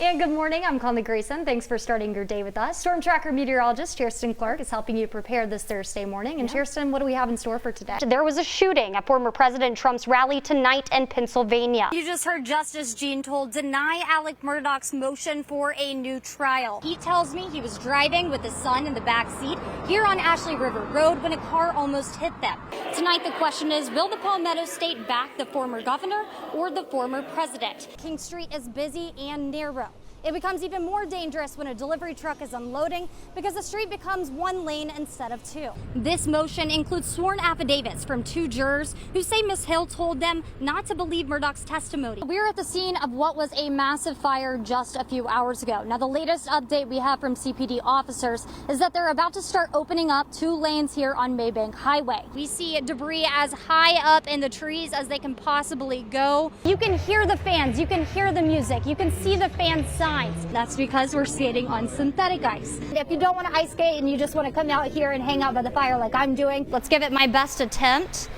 And good morning, I'm Conley Grayson. Thanks for starting your day with us. Storm Tracker meteorologist Kirsten Clark is helping you prepare this Thursday morning. And Kirsten, what do we have in store for today? There was a shooting at former President Trump's rally tonight in Pennsylvania. You just heard Justice Jean Toll deny Alec Murdaugh's motion for a new trial. He tells me he was driving with his son in the back seat here on Ashley River Road when a car almost hit them. Tonight the question is, will the Palmetto State back the former governor or the former president? King Street is busy and narrow. It becomes even more dangerous when a delivery truck is unloading because the street becomes one lane instead of two. This motion includes sworn affidavits from two jurors who say Ms. Hill told them not to believe Murdaugh's testimony. We're at the scene of what was a massive fire just a few hours ago. Now, the latest update we have from CPD officers is that they're about to start opening up 2 lanes here on Maybank Highway. We see debris as high up in the trees as they can possibly go. You can hear the fans, you can hear the music, you can see the fan signs. That's because we're skating on synthetic ice. If you don't want to ice skate and you just want to come out here and hang out by the fire like I'm doing, let's give it my best attempt.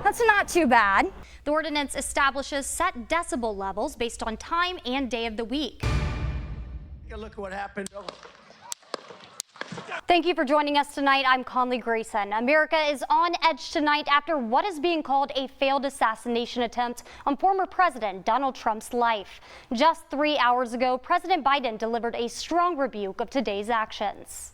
That's not too bad. The ordinance establishes set decibel levels based on time and day of the week. Take a look at what happened. Thank you for joining us tonight. I'm Conley Grayson. America is on edge tonight after what is being called a failed assassination attempt on former President Donald Trump's life. Just 3 hours ago, President Biden delivered a strong rebuke of today's actions.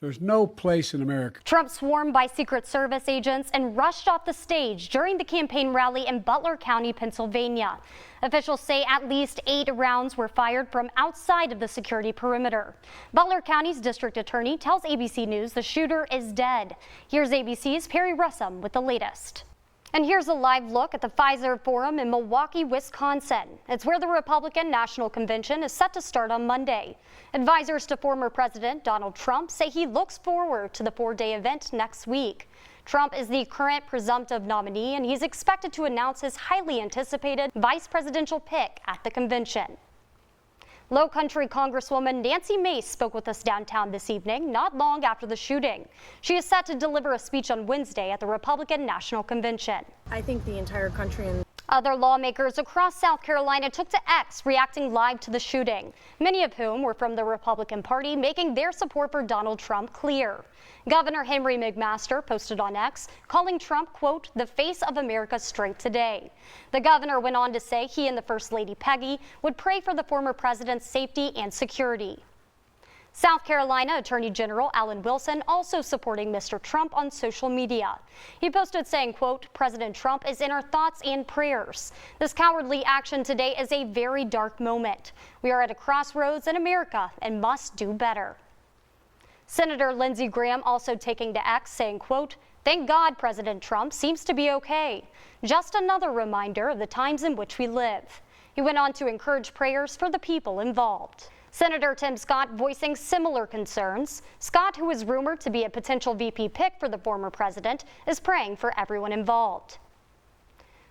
There's no place in America. Trump swarmed by Secret Service agents and rushed off the stage during the campaign rally in Butler County, Pennsylvania. Officials say at least 8 rounds were fired from outside of the security perimeter. Butler County's district attorney tells ABC News the shooter is dead. Here's ABC's Perry Russum with the latest. And here's a live look at the Pfizer Forum in Milwaukee, Wisconsin. It's where the Republican National Convention is set to start on Monday. Advisors to former President Donald Trump say he looks forward to the 4-day event next week. Trump is the current presumptive nominee, and he's expected to announce his highly anticipated vice presidential pick at the convention. Lowcountry Congresswoman Nancy Mace spoke with us downtown this evening, not long after the shooting. She is set to deliver a speech on Wednesday at the Republican National Convention. I think the entire country and other lawmakers across South Carolina took to X, reacting live to the shooting, many of whom were from the Republican Party, making their support for Donald Trump clear. Governor Henry McMaster posted on X, calling Trump, quote, the face of America straight today. The governor went on to say he and the First Lady Peggy would pray for the former president's safety and security. South Carolina Attorney General Alan Wilson also supporting Mr. Trump on social media. He posted saying, quote, President Trump is in our thoughts and prayers. This cowardly action today is a very dark moment. We are at a crossroads in America and must do better. Senator Lindsey Graham also taking to X saying, quote, thank God President Trump seems to be okay. Just another reminder of the times in which we live. He went on to encourage prayers for the people involved. Senator Tim Scott voicing similar concerns. Scott, who is rumored to be a potential VP pick for the former president, is praying for everyone involved.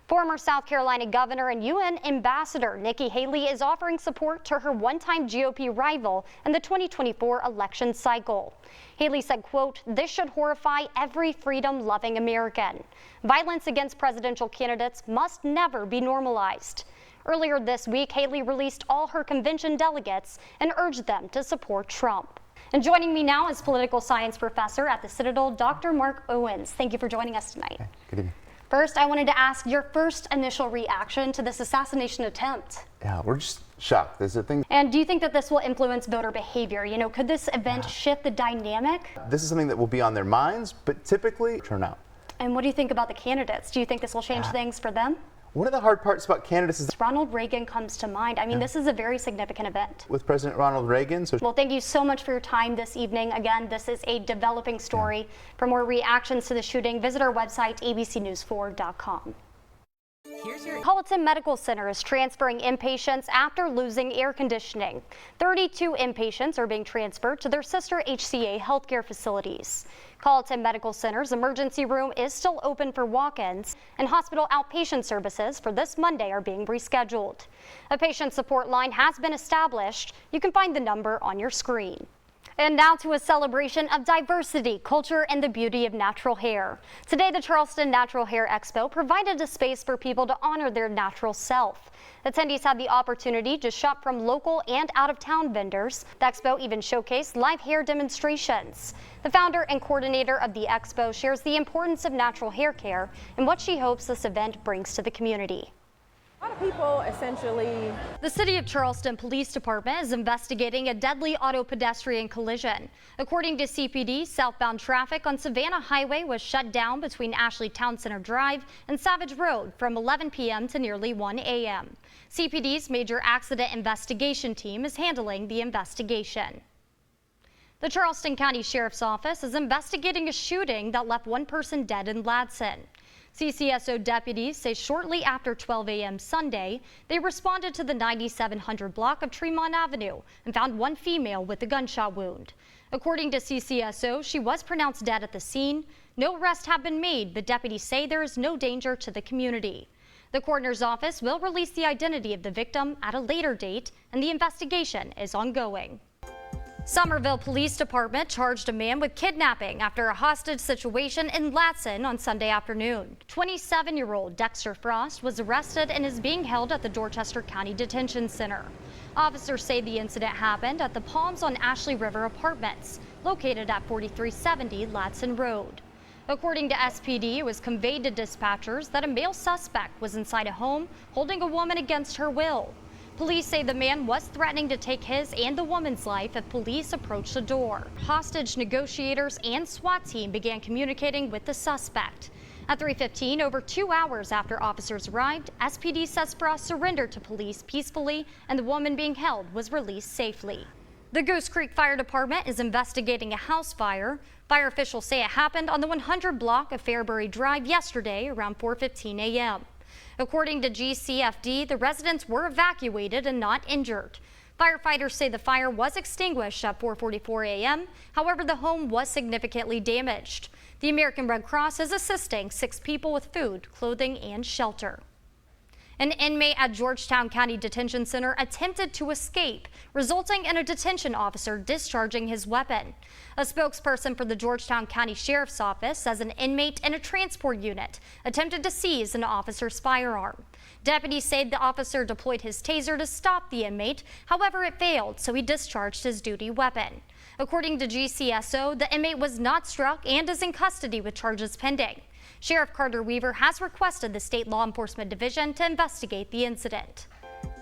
Former South Carolina Governor and UN Ambassador Nikki Haley is offering support to her one-time GOP rival in the 2024 election cycle. Haley said, quote, this should horrify every freedom-loving American. Violence against presidential candidates must never be normalized. Earlier this week, Haley released all her convention delegates and urged them to support Trump. And joining me now is political science professor at the Citadel, Dr. Mark Owens. Thank you for joining us tonight. Okay, good evening. First, I wanted to ask your first initial reaction to this assassination attempt. Yeah, we're just shocked. There's a thing. And do you think that this will influence voter behavior? You know, could this event shift the dynamic? This is something that will be on their minds, but typically turn out. And what do you think about the candidates? Do you think this will change things for them? One of the hard parts about candidates is Ronald Reagan comes to mind. I mean, this is a very significant event. with President Ronald Reagan. So Well, thank you so much for your time this evening. Again, this is a developing story. For more reactions to the shooting, visit our website, abcnews4.com. Colleton Medical Center is transferring inpatients after losing air conditioning. 32 inpatients are being transferred to their sister HCA healthcare facilities. Colleton Medical Center's emergency room is still open for walk-ins, and hospital outpatient services for this Monday are being rescheduled. A patient support line has been established. You can find the number on your screen. And now to a celebration of diversity, culture, and the beauty of natural hair. Today, the Charleston Natural Hair Expo provided a space for people to honor their natural self. Attendees had the opportunity to shop from local and out-of-town vendors. The expo even showcased live hair demonstrations. The founder and coordinator of the expo shares the importance of natural hair care and what she hopes this event brings to the community. A lot of people essentially. The City of Charleston Police Department is investigating a deadly auto pedestrian collision. According to CPD, southbound traffic on Savannah Highway was shut down between Ashley Town Center Drive and Savage Road from 11 p.m. to nearly 1 a.m. CPD's major accident investigation team is handling the investigation. The Charleston County Sheriff's Office is investigating a shooting that left one person dead in Ladson. CCSO deputies say shortly after 12 a.m. Sunday, they responded to the 9700 block of Tremont Avenue and found one female with a gunshot wound. According to CCSO, she was pronounced dead at the scene. No arrests have been made, but deputies say there is no danger to the community. The coroner's office will release the identity of the victim at a later date, and the investigation is ongoing. Somerville Police Department charged a man with kidnapping after a hostage situation in Ladson on Sunday afternoon. 27-year-old Dexter Frost was arrested and is being held at the Dorchester County Detention Center. Officers say the incident happened at the Palms on Ashley River Apartments, located at 4370 Ladson Road. According to SPD, it was conveyed to dispatchers that a male suspect was inside a home holding a woman against her will. Police say the man was threatening to take his and the woman's life if police approached the door. Hostage negotiators and SWAT team began communicating with the suspect. At 3:15, over 2 hours after officers arrived, SPD says Frost surrendered to police peacefully and the woman being held was released safely. The Goose Creek Fire Department is investigating a house fire. Fire officials say it happened on the 100 block of Fairbury Drive yesterday around 4:15 a.m. According to GCFD, the residents were evacuated and not injured. Firefighters say the fire was extinguished at 4:44 a.m. However, the home was significantly damaged. The American Red Cross is assisting 6 people with food, clothing, and shelter. An inmate at Georgetown County Detention Center attempted to escape, resulting in a detention officer discharging his weapon. A spokesperson for the Georgetown County Sheriff's Office says an inmate in a transport unit attempted to seize an officer's firearm. Deputies say the officer deployed his taser to stop the inmate. However, it failed, so he discharged his duty weapon. According to GCSO, the inmate was not struck and is in custody with charges pending. Sheriff Carter Weaver has requested the State Law Enforcement Division to investigate the incident.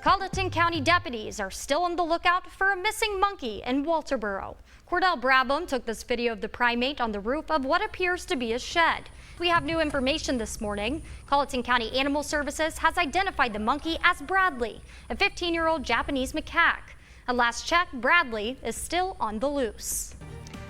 Colleton County deputies are still on the lookout for a missing monkey in Walterboro. Cordell Brabham took this video of the primate on the roof of what appears to be a shed. We have new information this morning. Colleton County Animal Services has identified the monkey as Bradley, a 15-year-old Japanese macaque. At last check, Bradley is still on the loose.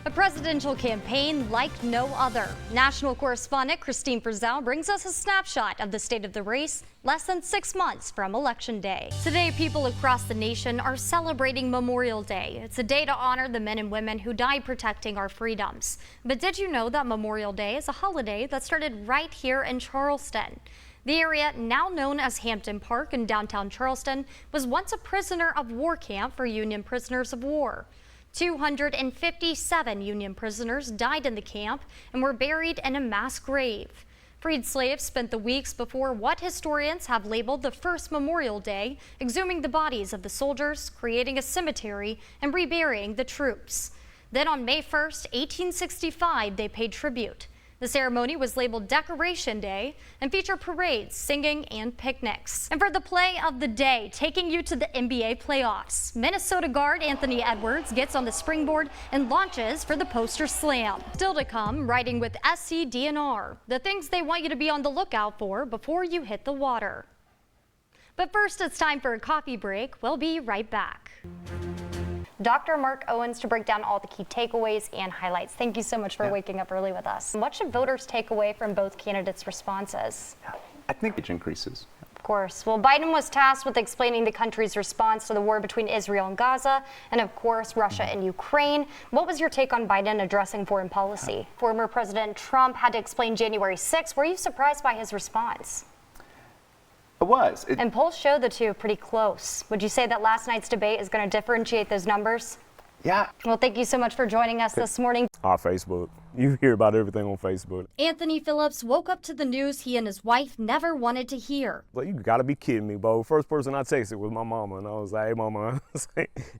A presidential campaign like no other. National correspondent Christine Frizzell brings us a snapshot of the state of the race less than 6 months from Election Day. Today, people across the nation are celebrating Memorial Day. It's a day to honor the men and women who died protecting our freedoms. But did you know that Memorial Day is a holiday that started right here in Charleston? The area, now known as Hampton Park in downtown Charleston, was once a prisoner of war camp for Union prisoners of war. 257 Union prisoners died in the camp and were buried in a mass grave. Freed slaves spent the weeks before what historians have labeled the first Memorial Day, exhuming the bodies of the soldiers, creating a cemetery, and reburying the troops. Then on May 1st, 1865, they paid tribute. The ceremony was labeled Decoration Day and featured parades, singing, and picnics. And for the play of the day, taking you to the NBA playoffs, Minnesota guard Anthony Edwards gets on the springboard and launches for the poster slam. Still to come, riding with SCDNR, the things they want you to be on the lookout for before you hit the water. But first, it's time for a coffee break. We'll be right back. Dr. Mark Owens to break down all the key takeaways and highlights. Thank you so much for waking up early with us. What should voters take away from both candidates' responses? I think it increases. Of course. Well, Biden was tasked with explaining the country's response to the war between Israel and Gaza, and of course, Russia and Ukraine. What was your take on Biden addressing foreign policy? Former President Trump had to explain January 6th. Were you surprised by his response? It was. And polls show the two pretty close. Would you say that last night's debate is going to differentiate those numbers? Yeah. Well, thank you so much for joining us this morning. Our Facebook. You hear about everything on Facebook. Anthony Phillips woke up to the news he and his wife never wanted to hear. Like, you gotta be kidding me, Bo. First person I texted was my mama, and I was like, hey, mama,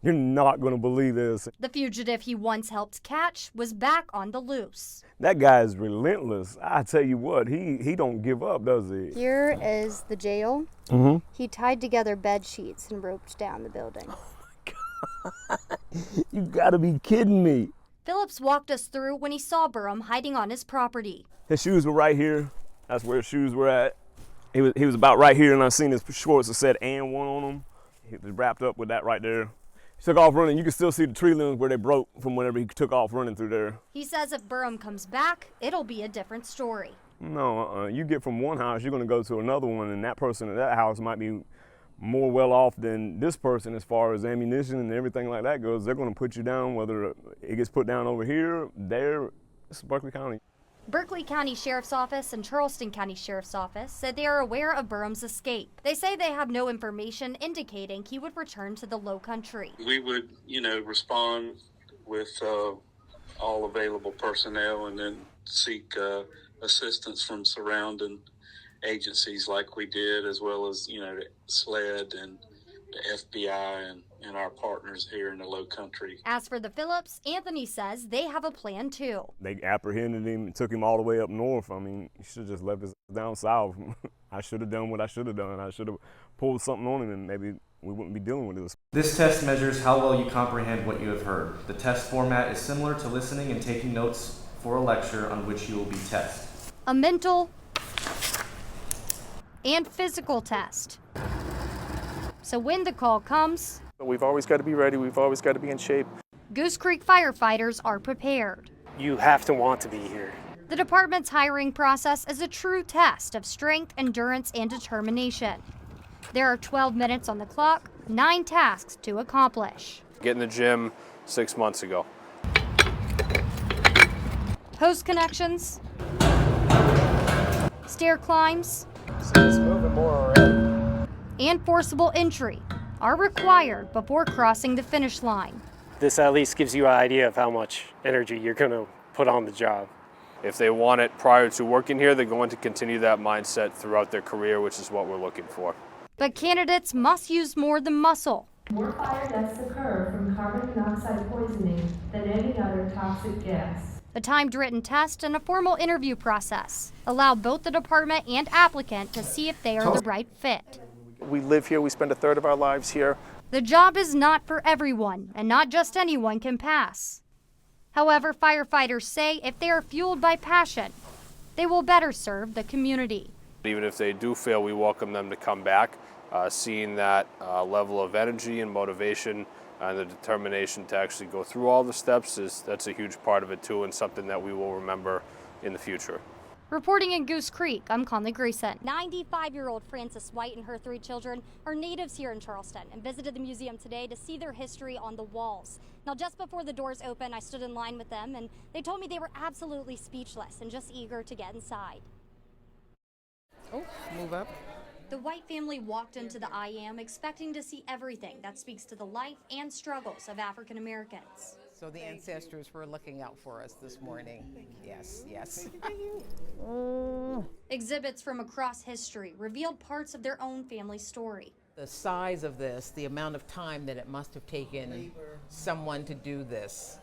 you're not gonna believe this. The fugitive he once helped catch was back on the loose. That guy is relentless. I tell you what, he don't give up, does he? Here is the jail. Mm-hmm. He tied together bed sheets and roped down the building. You gotta be kidding me. Phillips walked us through when he saw Burham hiding on his property. His shoes were right here. That's where his shoes were at. He was about right here, and I seen his shorts that said "and" one on them. He was wrapped up with that right there. He took off running. You can still see the tree limbs where they broke from whenever he took off running through there. He says if Burham comes back, it'll be a different story. No, you get from one house, you're gonna go to another one, and that person at that house might be more well off than this person as far as ammunition and everything like that goes. They're gonna put you down, whether it gets put down over here, there. It's Berkeley County. Berkeley County Sheriff's Office and Charleston County Sheriff's Office said they are aware of Burham's escape. They say they have no information indicating he would return to the Lowcountry. We would, respond with all available personnel and then seek assistance from surrounding agencies like we did, as well as, the SLED and the FBI and our partners here in the Lowcountry. As for the Phillips, Anthony says they have a plan too. They apprehended him and took him all the way up north. I mean, he should have just left us down south. I should have done what I should have done. I should have pulled something on him, and maybe we wouldn't be dealing with this. This test measures how well you comprehend what you have heard. The test format is similar to listening and taking notes for a lecture on which you will be tested. A mental and physical test. So when the call comes, we've always got to be ready. We've always got to be in shape. Goose Creek firefighters are prepared. You have to want to be here. The department's hiring process is a true test of strength, endurance, and determination. There are 12 minutes on the clock, 9 tasks to accomplish. Get in the gym 6 months ago. Hose connections, stair climbs, It's moving more already. and forcible entry are required before crossing the finish line. This at least gives you an idea of how much energy you're going to put on the job. If they want it prior to working here, they're going to continue that mindset throughout their career, which is what we're looking for. But candidates must use more than muscle. More fire deaths occur from carbon monoxide poisoning than any other toxic gas. A timed written test and a formal interview process allow both the department and applicant to see if they are the right fit. We live here. We spend a third of our lives here. The job is not for everyone, and not just anyone can pass. However, firefighters say if they are fueled by passion, they will better serve the community. Even if they do fail, we welcome them to come back. Seeing that level of energy and motivation and the determination to actually go through all the steps, that's a huge part of it too, and something that we will remember in the future. Reporting in Goose Creek, I'm Conley Grayson. 95-year-old Frances White and her 3 children are natives here in Charleston and visited the museum today to see their history on the walls. Now, just before the doors opened, I stood in line with them, and they told me they were absolutely speechless and just eager to get inside. Oh, move up. The White family walked into the IAM expecting to see everything that speaks to the life and struggles of African Americans. So the ancestors were looking out for us this morning. Yes, yes. Exhibits from across history revealed parts of their own family story. The size of this, the amount of time that it must have taken someone to do this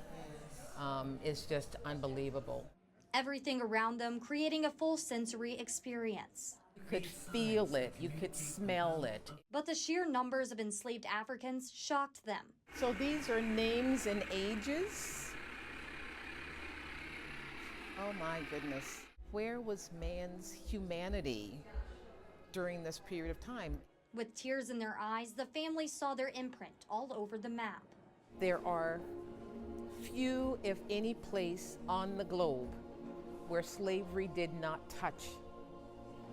is just unbelievable. Everything around them creating a full sensory experience. You could feel it, you could smell it. But the sheer numbers of enslaved Africans shocked them. So these are names and ages? Oh my goodness. Where was man's humanity during this period of time? With tears in their eyes, the family saw their imprint all over the map. There are few, if any, place on the globe where slavery did not touch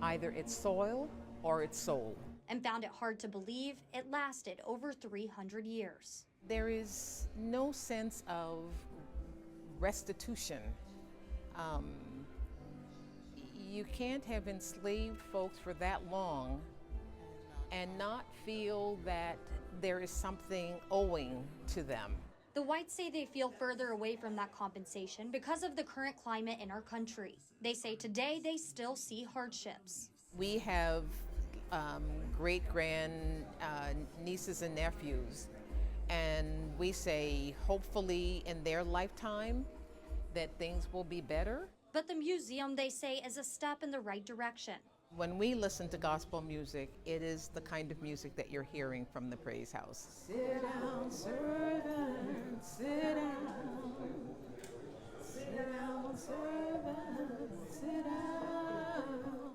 either its soil or its soul. And found it hard to believe it lasted over 300 years. There is no sense of restitution. You can't have enslaved folks for that long and not feel that there is something owing to them. The Whites say they feel further away from that compensation because of the current climate in our country. They say today they still see hardships. We have great-grand nieces and nephews, and we say hopefully in their lifetime that things will be better. But the museum, they say, is a step in the right direction. When we listen to gospel music, it is the kind of music that you're hearing from the Praise House. Sit down, servant, sit down. Sit down, servant, sit down.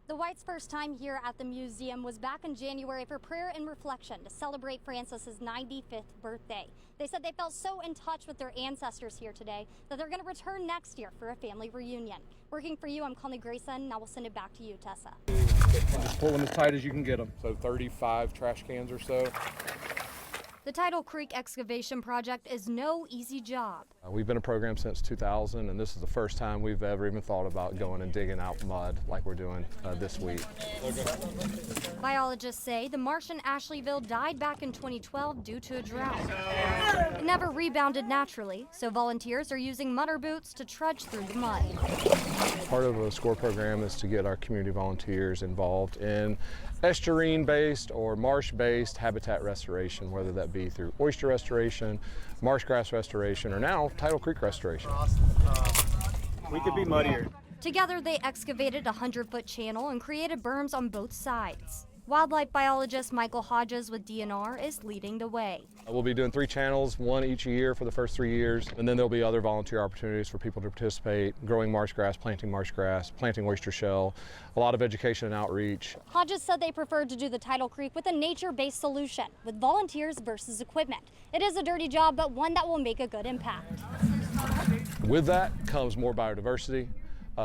The Whites' first time here at the museum was back in January for prayer and reflection to celebrate Francis's 95th birthday. They said they felt so in touch with their ancestors here today that they're going to return next year for a family reunion. Working for you, I'm Conley Grayson. Now we'll send it back to you, Tessa. Just pull them as tight as you can get them. So 35 trash cans or so. The Tidal Creek excavation project is no easy job. We've been a program since 2000, and this is the first time we've ever even thought about going and digging out mud like we're doing this week. Biologists say the marsh in Ashleyville died back in 2012 due to a drought. It never rebounded naturally, so volunteers are using mudder boots to trudge through the mud. Part of the SCORE program is to get our community volunteers involved in estuarine-based or marsh-based habitat restoration, whether that be through oyster restoration, marsh grass restoration, or now Tidal Creek restoration. We could be muddier. Together, they excavated a 100-foot channel and created berms on both sides. Wildlife biologist Michael Hodges with DNR is leading the way. We'll be doing 3 channels, 1 each year for the first 3 years, and then there'll be other volunteer opportunities for people to participate, growing marsh grass, planting oyster shell, a lot of education and outreach. Hodges said they preferred to do the Tidal Creek with a nature-based solution, with volunteers versus equipment. It is a dirty job, but one that will make a good impact. With that comes more biodiversity,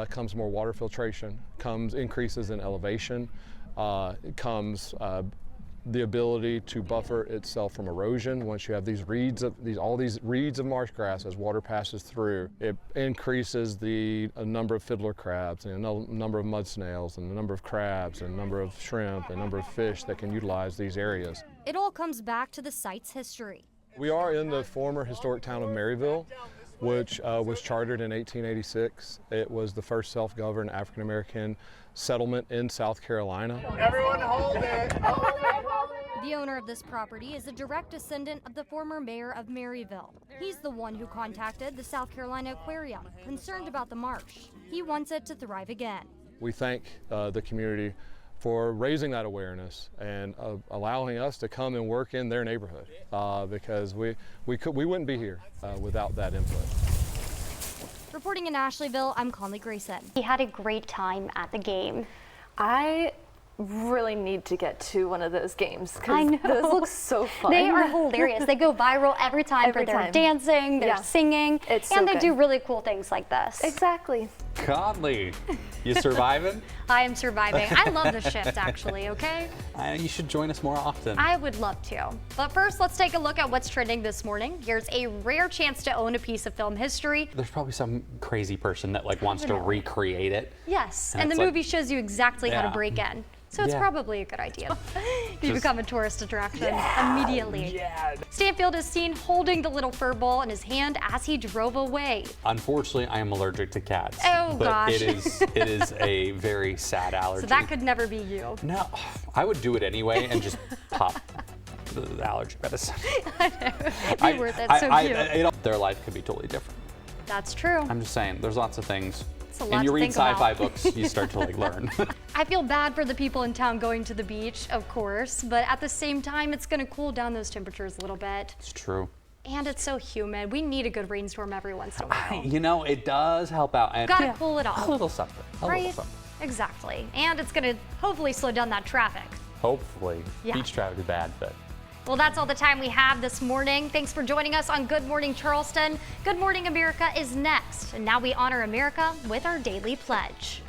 comes more water filtration, comes increases in elevation, comes the ability to buffer itself from erosion. Once you have these reeds of all these reeds of marsh grass, as water passes through, it increases the number of fiddler crabs and the number of mud snails and the number of crabs and the number of shrimp and the number of fish that can utilize these areas. It all comes back to the site's history. We are in the former historic town of Maryville, which was chartered in 1886. It was the first self-governed African-American settlement in South Carolina. Everyone hold it. The owner of this property is a direct descendant of the former mayor of Maryville. He's the one who contacted the South Carolina Aquarium, concerned about the marsh. He wants it to thrive again. We thank the community for raising that awareness and allowing us to come and work in their neighborhood because we wouldn't be here without that input. Reporting in Ashleyville, I'm Conley Grayson. He had a great time at the game. I really need to get to one of those games I because know. those look so fun. They are hilarious. They go viral every time for their dancing, their singing, It's and so they good. do really cool things like this. Exactly. Conley, you surviving? I am surviving. I love the shift, actually, okay? You should join us more often. I would love to. But first, let's take a look at what's trending this morning. Here's a rare chance to own a piece of film history. There's probably some crazy person that wants to recreate it. Yes, and the it's like- movie shows you exactly how to Yeah. break in. So it's Yeah. probably a good idea. You Just- become a tourist attraction immediately. Yeah. Stanfield is seen holding the little fur ball in his hand as he drove away. Unfortunately, I am allergic to cats. Oh, but gosh. it is a very sad allergy. So that could never be you. No, I would do it anyway and just pop the allergy medicine. It'd be worth it, so cute. Their life could be totally different. That's true. I'm just saying, there's lots of things. It's a lot And you to read think about. sci-fi books, you start to learn. I feel bad for the people in town going to the beach, of course, but at the same time, it's going to cool down those temperatures a little bit. It's true. And it's so humid. We need a good rainstorm every once in a while. You know, it does help out. And Gotta cool it off. A little something. A right? little something. Exactly. And it's going to hopefully slow down that traffic. Hopefully. Yeah. Beach traffic is bad, but. Well, that's all the time we have this morning. Thanks for joining us on Good Morning Charleston. Good Morning America is next. And now we honor America with our daily pledge.